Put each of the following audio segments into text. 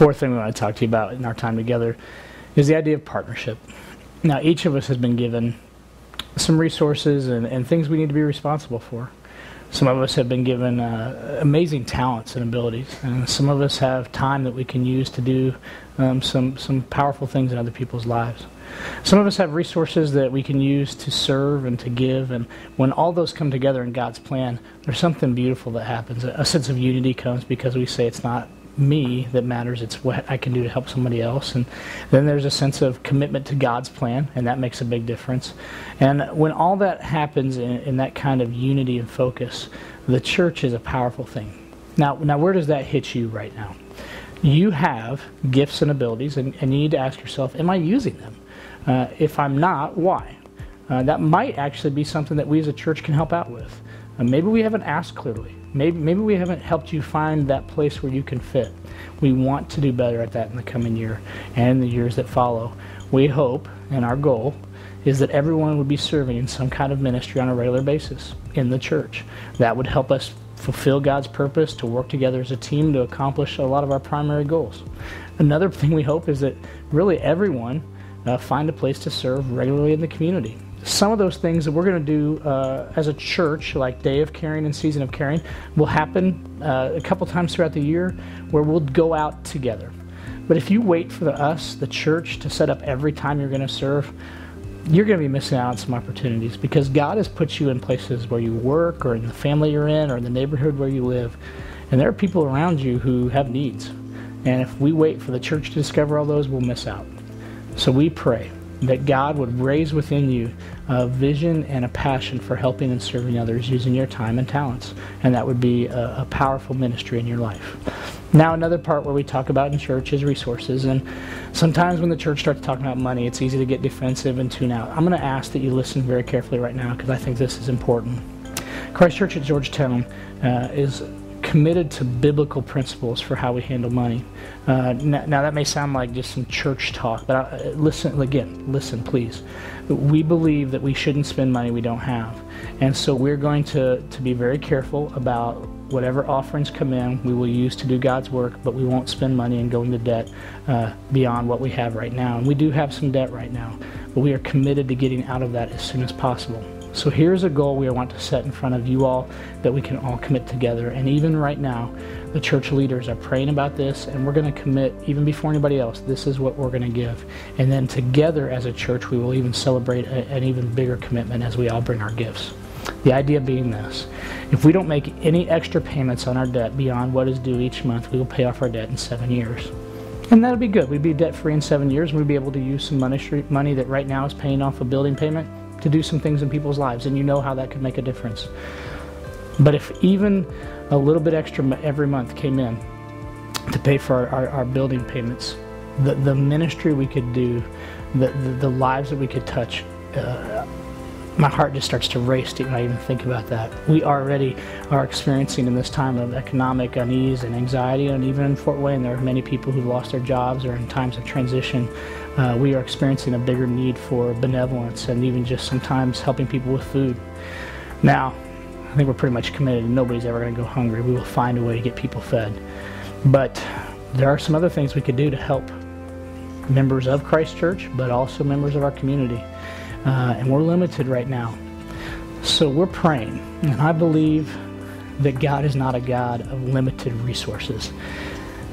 fourth thing we want to talk to you about in our time together is the idea of partnership. Now, each of us has been given some resources and things we need to be responsible for. Some of us have been given amazing talents and abilities, and some of us have time that we can use to do some powerful things in other people's lives. Some of us have resources that we can use to serve and to give, and when all those come together in God's plan, there's something beautiful that happens. A sense of unity comes because we say it's not me that matters, it's what I can do to help somebody else. And then there's a sense of commitment to God's plan, and that makes a big difference. And when all that happens in that kind of unity and focus, the church is a powerful thing. Now where does that hit you right now? You have gifts and abilities, and you need to ask yourself, am I using them? If I'm not, why? That might actually be something that we as a church can help out with. Maybe we haven't asked clearly. Maybe we haven't helped you find that place where you can fit. We want to do better at that in the coming year and in the years that follow. We hope, and our goal, is that everyone would be serving in some kind of ministry on a regular basis in the church. That would help us fulfill God's purpose, to work together as a team to accomplish a lot of our primary goals. Another thing we hope is that really everyone find a place to serve regularly in the community. Some of those things that we're going to do as a church, like Day of Caring and Season of Caring, will happen a couple times throughout the year where we'll go out together. But if you wait for us, the church, to set up every time you're going to serve, you're going to be missing out on some opportunities, because God has put you in places where you work, or in the family you're in, or in the neighborhood where you live. And there are people around you who have needs. And if we wait for the church to discover all those, we'll miss out. So we pray that God would raise within you a vision and a passion for helping and serving others using your time and talents. And that would be a powerful ministry in your life. Now, another part where we talk about in church is resources. And sometimes when the church starts talking about money, it's easy to get defensive and tune out. I'm going to ask that you listen very carefully right now, because I think this is important. Christ Church at Georgetown is committed to biblical principles for how we handle money. Now that may sound like just some church talk, but listen please. We believe that we shouldn't spend money we don't have. And so we're going to be very careful about whatever offerings come in, we will use to do God's work, but we won't spend money and go into debt beyond what we have right now. And we do have some debt right now, but we are committed to getting out of that as soon as possible. So here's a goal we want to set in front of you all that we can all commit together. And even right now, the church leaders are praying about this, and we're going to commit, even before anybody else, this is what we're going to give. And then together as a church, we will even celebrate an even bigger commitment as we all bring our gifts. The idea being this: if we don't make any extra payments on our debt beyond what is due each month, we will pay off our debt in 7 years. And that'll be good. We'd be debt-free in 7 years, and we'd be able to use some money that right now is paying off a building payment to do some things in people's lives, and you know how that could make a difference. But if even a little bit extra every month came in to pay for our building payments, the ministry we could do, the lives that we could touch, my heart just starts to race when I even think about that. We already are experiencing in this time of economic unease and anxiety, and even in Fort Wayne there are many people who've lost their jobs or in times of transition. We are experiencing a bigger need for benevolence and even just sometimes helping people with food. Now, I think we're pretty much committed and nobody's ever going to go hungry. We will find a way to get people fed. But there are some other things we could do to help members of Christ Church, but also members of our community. And we're limited right now. So we're praying, and I believe that God is not a God of limited resources.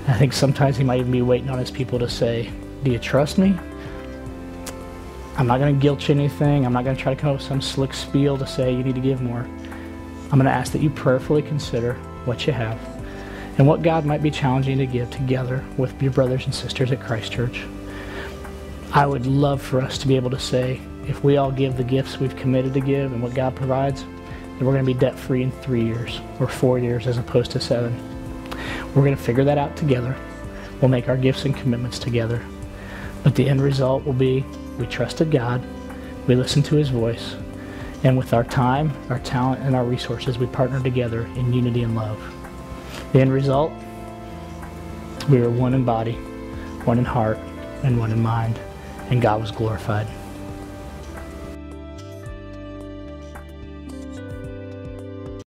I think sometimes He might even be waiting on His people to say, do you trust me? I'm not going to guilt you anything. I'm not going to try to come up with some slick spiel to say you need to give more. I'm going to ask that you prayerfully consider what you have and what God might be challenging to give together with your brothers and sisters at Christ Church. I would love for us to be able to say, if we all give the gifts we've committed to give and what God provides, then we're going to be debt-free in 3 years or 4 years as opposed to 7. We're going to figure that out together. We'll make our gifts and commitments together. But the end result will be we trusted God, we listened to His voice, and with our time, our talent, and our resources, we partnered together in unity and love. The end result, we were one in body, one in heart, and one in mind, and God was glorified.